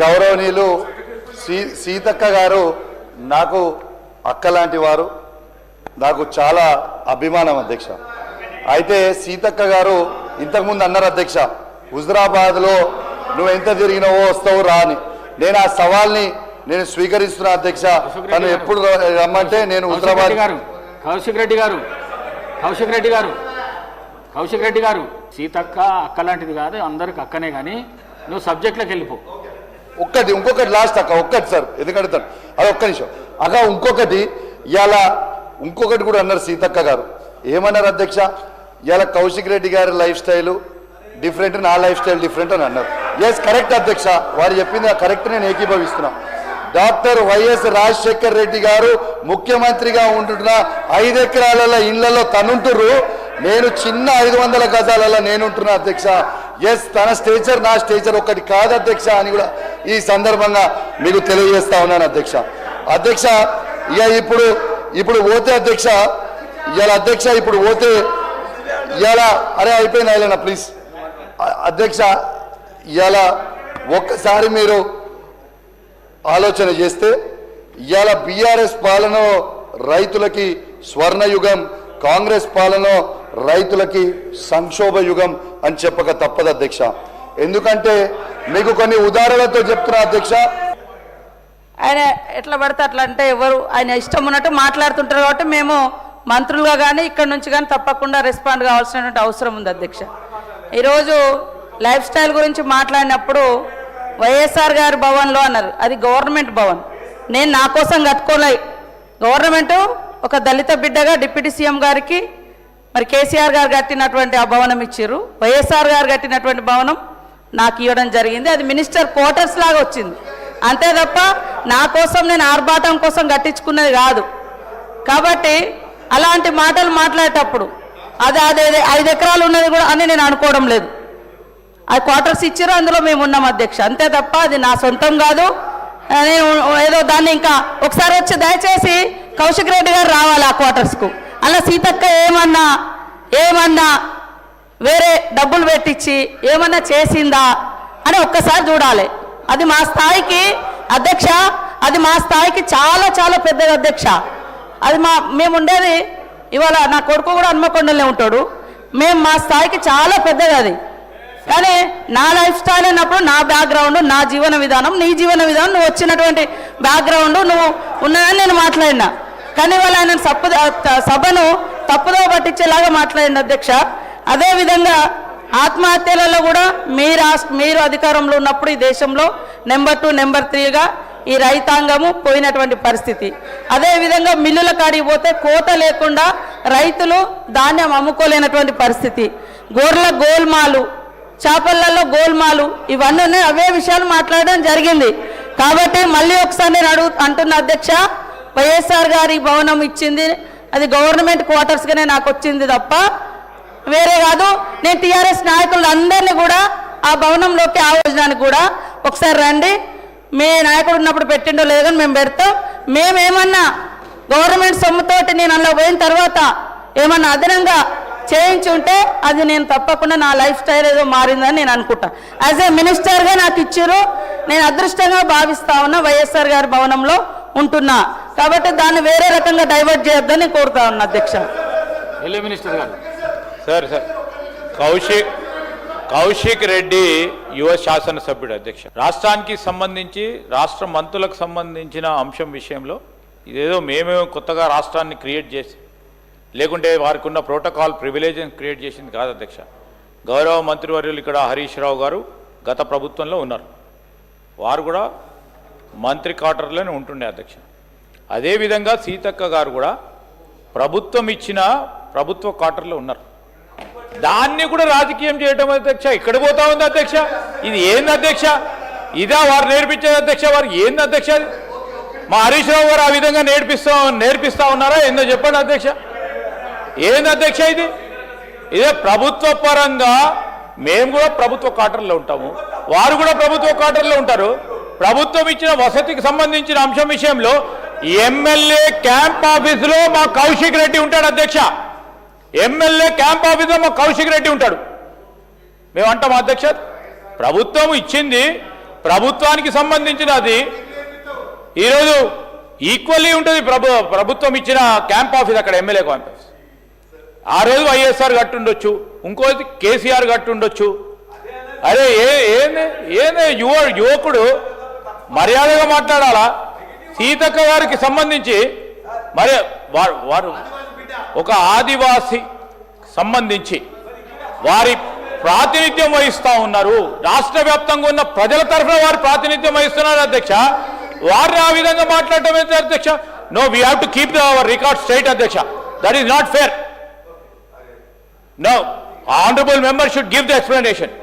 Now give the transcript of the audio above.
గౌరవనీయులు సీతక్క గారు నాకు అక్క లాంటి వారు, నాకు చాలా అభిమానం అధ్యక్ష. అయితే సీతక్క గారు ఇంతకుముందు అన్నారు అధ్యక్ష, హుజరాబాద్లో నువ్వు ఎంత తిరిగినావో వస్తావు రా అని. నేను ఆ సవాల్ని నేను స్వీకరిస్తున్నా అధ్యక్ష. తను ఎప్పుడు రమ్మంటే నేను హుజరాబాద్. కౌశిక్ రెడ్డి గారు సీతక్క అక్క లాంటిది కాదు, అందరికి అక్కనే, కానీ నువ్వు సబ్జెక్ట్లోకి వెళ్ళిపో. ఇంకొకటి లాస్ట్ అక్క, ఒక్కటి సార్, ఎందుకంటే అది ఒక్క నిమిషం అక్క. ఇంకొకటి కూడా అన్నారు సీతక్క గారు. ఏమన్నారు అధ్యక్ష, ఇవాళ కౌశిక్ రెడ్డి గారి లైఫ్ స్టైలు డిఫరెంట్, నా లైఫ్ స్టైల్ డిఫరెంట్ అని అన్నారు. ఎస్, కరెక్ట్ అధ్యక్ష, వారు చెప్పింది కరెక్ట్, నేను ఏకీభవిస్తున్నా. డాక్టర్ వైఎస్ రాజశేఖర్ రెడ్డి గారు ముఖ్యమంత్రిగా ఉంటున్న 5 ఎకరాల ఇళ్లలో తనుంటురు, నేను చిన్న 500 గజాలలో నేనుంటున్నా అధ్యక్ష. ఎస్, తన స్టేచర్ నా స్టేచర్ ఒకటి కాదు అధ్యక్ష అని కూడా ఈ సందర్భంగా మీకు తెలియజేస్తా ఉన్నాను అధ్యక్ష. అధ్యక్ష ఇక ఇప్పుడు పోతే అధ్యక్ష, ఇప్పుడు పోతే అరే అయిపోయింది అయినా ప్లీజ్ అధ్యక్ష. ఒక్కసారి మీరు ఆలోచన చేస్తే బీఆర్ఎస్ పాలన రైతులకి స్వర్ణయుగం, కాంగ్రెస్ పాలన రైతులకి సంక్షోభ యుగం అని చెప్పక తప్పదు అధ్యక్ష. ఎందుకంటే మీకు కొన్ని ఉదాహరణలతో చెప్తున్నా అధ్యక్ష. ఆయన ఎట్లా పడితే అట్లా అంటే ఎవరు ఆయన ఇష్టం ఉన్నట్టు మాట్లాడుతుంటారు కాబట్టి మేము మంత్రులుగా కానీ ఇక్కడ నుంచి కానీ తప్పకుండా రెస్పాండ్ కావాల్సినటువంటి అవసరం ఉంది అధ్యక్ష. ఈరోజు లైఫ్ స్టైల్ గురించి మాట్లాడినప్పుడు వైఎస్ఆర్ గారి భవన్లో అన్నారు, అది గవర్నమెంట్ భవన్. నేను నా కోసం కట్టుకోలే, గవర్నమెంటు ఒక దళిత బిడ్డగా డిప్యూటీ సీఎం గారికి మరి కేసీఆర్ గారు కట్టినటువంటి ఆ భవనం ఇచ్చారు. వైఎస్ఆర్ గారు కట్టినటువంటి భవనం నాకు ఇవ్వడం జరిగింది. అది మినిస్టర్ క్వార్టర్స్ లాగా వచ్చింది అంతే తప్ప నా కోసం నేను ఆర్భాటం కోసం కట్టించుకున్నది కాదు. కాబట్టి అలాంటి మాటలు మాట్లాడేటప్పుడు అదే 5 ఎకరాలు ఉన్నది కూడా అని నేను అనుకోవడం లేదు. అది క్వార్టర్స్ ఇచ్చారు, అందులో మేము ఉన్నాం అధ్యక్ష, అంతే తప్ప అది నా సొంతం కాదు. నేను ఏదో దాన్ని ఇంకా ఒకసారి వచ్చి దయచేసి కౌశిక్ రెడ్డి గారు రావాలి ఆ క్వార్టర్స్కు. అలా సీతక్క ఏమన్నా వేరే డబ్బులు పెట్టించి ఏమన్నా చేసిందా అని ఒక్కసారి చూడాలి. అది మా స్థాయికి అధ్యక్ష, అది మా స్థాయికి చాలా చాలా పెద్దది అధ్యక్ష. అది మేము ఉండేది ఇవాళ నా కొడుకు కూడా హన్మకొండలే ఉంటాడు. మా స్థాయికి చాలా పెద్దది అది. కానీ నా లైఫ్ స్టైల్ అన్నప్పుడు నా బ్యాక్గ్రౌండ్, నా జీవన విధానం, నీ జీవన విధానం, నువ్వు వచ్చినటువంటి బ్యాక్గ్రౌండ్ నువ్వు ఉన్నదని నేను మాట్లాడినా. కానీ వాళ్ళ ఆయన సభను తప్పుదో పట్టించేలాగా మాట్లాడింది అధ్యక్ష. అదేవిధంగా ఆత్మహత్యలలో కూడా మీరు అధికారంలో ఉన్నప్పుడు ఈ దేశంలో నెంబర్ 2, నెంబర్ 3గా ఈ రైతాంగము పోయినటువంటి పరిస్థితి. అదేవిధంగా మిల్లుల కాడికి పోతే కోత లేకుండా రైతులు ధాన్యం అమ్ముకోలేనటువంటి పరిస్థితి. గొర్రెల గోల్మాలు, చేపలలో గోల్మాలు, ఇవన్నీ అవే విషయాలు మాట్లాడడం జరిగింది. కాబట్టి మళ్ళీ ఒకసారి నేను అంటున్న అధ్యక్ష, వైఎస్ఆర్ గారి భవనం ఇచ్చింది అది గవర్నమెంట్ క్వార్టర్స్గానే నాకు వచ్చింది తప్ప వేరే కాదు. నేను టీఆర్ఎస్ నాయకులందరినీ కూడా ఆ భవనంలోకి ఆహ్వానించడానికి కూడా ఒకసారి రండి, మీ నాయకుడు ఉన్నప్పుడు పెట్టిండో లేదో కానీ మేము పెడతాం. మేమేమన్నా గవర్నమెంట్ సొమ్ముతోటి నేను అందులో పోయిన తర్వాత ఏమన్నా అదనంగా చేయించి ఉంటే అది నేను తప్పకుండా నా లైఫ్ స్టైల్ ఏదో మారిందని నేను అనుకుంటా. యాజ్ ఏ మినిస్టర్గా నాకు ఇచ్చారు, నేను అదృష్టంగా భావిస్తా ఉన్నా వైఎస్ఆర్ గారి భవనంలో ఉంటున్నా. కాబట్టి దాన్ని వేరే రకంగా డైవర్ట్ చేయొద్దని కోరుతా ఉన్నా అధ్యక్ష. మినిస్టర్ గారు సార్ కౌశిక్ రెడ్డి యువ శాసనసభ్యుడు అధ్యక్ష. రాష్ట్రానికి సంబంధించి రాష్ట్ర మంత్రులకు సంబంధించిన అంశం విషయంలో ఇదేదో మేమేమో కొత్తగా రాష్ట్రాన్ని క్రియేట్ చేసి లేకుంటే వారికి ఉన్న ప్రోటోకాల్ ప్రివిలేజ్ని క్రియేట్ చేసింది కాదు అధ్యక్ష. గౌరవ మంత్రివర్యులు ఇక్కడ హరీష్ రావు గారు గత ప్రభుత్వంలో ఉన్నారు, వారు కూడా మంత్రి క్వార్టర్లోనే ఉంటుండే అధ్యక్ష. అదేవిధంగా సీతక్క గారు కూడా ప్రభుత్వం ఇచ్చిన ప్రభుత్వ క్వార్టర్లో ఉన్నారు. దాన్ని కూడా రాజకీయం చేయడం అధ్యక్ష ఇక్కడ పోతా ఉంది అధ్యక్ష. ఇది ఏంది అధ్యక్ష? ఇదా వారు నేర్పించేది అధ్యక్ష? వారు ఏంది అధ్యక్ష? మా హరీష్ రావు గారు ఆ విధంగా నేర్పిస్తా ఉన్నారా ఏందో చెప్పండి అధ్యక్ష. ఏంది అధ్యక్ష ఇది? ఇదే ప్రభుత్వ పరంగా మేము కూడా ప్రభుత్వ క్వార్టర్లో ఉంటాము, వారు కూడా ప్రభుత్వ క్వార్టర్లో ఉంటారు. ప్రభుత్వం ఇచ్చిన వసతికి సంబంధించిన అంశం విషయంలో ఎమ్మెల్యే క్యాంప్ ఆఫీసులో మా కౌశిక్ రెడ్డి ఉంటాడు అధ్యక్ష. ఎమ్మెల్యే క్యాంప్ ఆఫీసులో మా కౌశిక్ రెడ్డి ఉంటాడు. మేము అంటాం అధ్యక్ష, ప్రభుత్వం ఇచ్చింది ప్రభుత్వానికి సంబంధించినది ఈరోజు ఈక్వల్లీ ఉంటుంది ప్రభుత్వం ఇచ్చిన క్యాంప్ ఆఫీస్ అక్కడ ఎమ్మెల్యే క్యాంపస్. ఆ రోజు వైఎస్ఆర్ కట్టుండొచ్చు, ఇంకోది కేసీఆర్ కట్టుండొచ్చు. అరే ఏంది యువకుడు మర్యాదగా మాట్లాడాలా? సీతక్క గారికి సంబంధించి మరి వారు ఒక ఆదివాసి సంబంధించి వారి ప్రాతినిధ్యం వహిస్తూ ఉన్నారు. రాష్ట్ర వ్యాప్తంగా ఉన్న ప్రజల తరఫున వారు ప్రాతినిధ్యం వహిస్తున్నారు అధ్యక్ష. వారిని ఆ విధంగా మాట్లాడటం ఏంటి అధ్యక్ష? No, we have to keep our record straight అధ్యక్ష. That is not fair. No, honourable member should give the explanation.